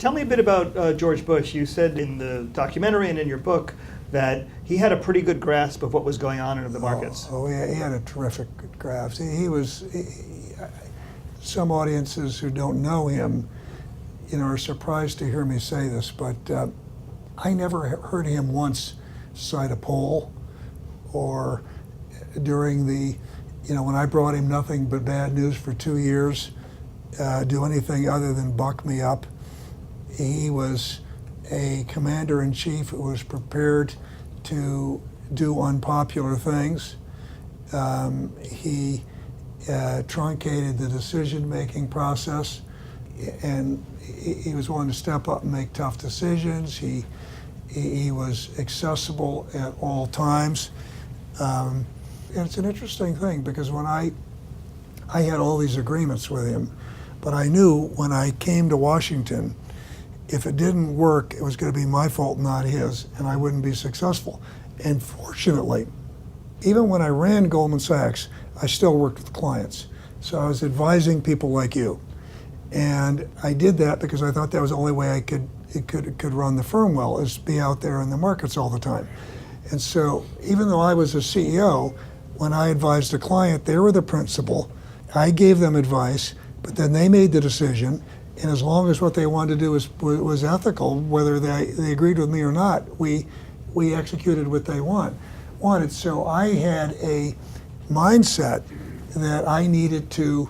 Tell me a bit about George Bush. You said in the documentary and in your book that he had a pretty good grasp of what was going on in the markets. Yeah, he had a terrific grasp. Some audiences who don't know him, are surprised to hear me say this, but I never heard him once cite a poll or during the, when I brought him nothing but bad news for 2 years, do anything other than buck me up. He was a commander-in-chief who was prepared to do unpopular things. He truncated the decision-making process, and he was willing to step up and make tough decisions. He was accessible at all times. And it's an interesting thing because when I had all these agreements with him, but I knew when I came to Washington, if it didn't work, it was going to be my fault, not his, and I wouldn't be successful. And fortunately, even when I ran Goldman Sachs, I still worked with clients. So I was advising people like you. And I did that because I thought that was the only way I could run the firm well, is be out there in the markets all the time. And so even though I was a CEO, when I advised a client, they were the principal. I gave them advice, but then they made the decision. And as long as what they wanted to do was ethical, whether they agreed with me or not, we executed what they wanted. So I had a mindset that I needed to,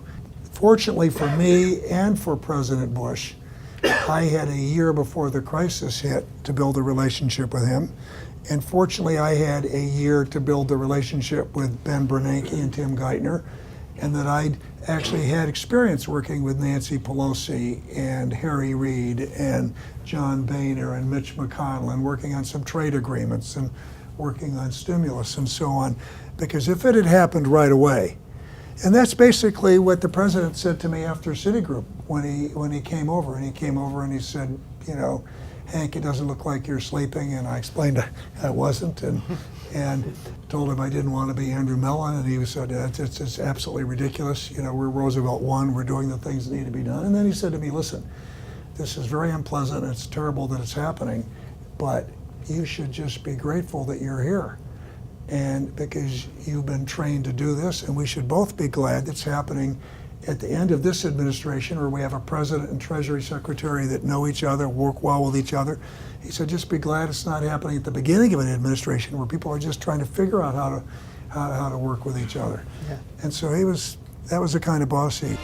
fortunately for me and for President Bush, I had a year before the crisis hit to build a relationship with him. And fortunately, I had a year to build the relationship with Ben Bernanke and Tim Geithner, and that I'd actually had experience working with Nancy Pelosi and Harry Reid and John Boehner and Mitch McConnell, and working on some trade agreements and working on stimulus and so on. Because if it had happened right away, and that's basically what the president said to me after Citigroup when he came over, and he said, Hank, it doesn't look like you're sleeping, and I explained I wasn't, and told him I didn't want to be Andrew Mellon, and he said, it's absolutely ridiculous. We're Roosevelt one, we're doing the things that need to be done. And then he said to me, listen, this is very unpleasant, it's terrible that it's happening, but you should just be grateful that you're here. And because you've been trained to do this, and we should both be glad it's happening at the end of this administration, where we have a president and Treasury secretary that know each other, work well with each other. He said, just be glad it's not happening at the beginning of an administration where people are just trying to figure out how to work with each other. Yeah. And so that was the kind of boss he.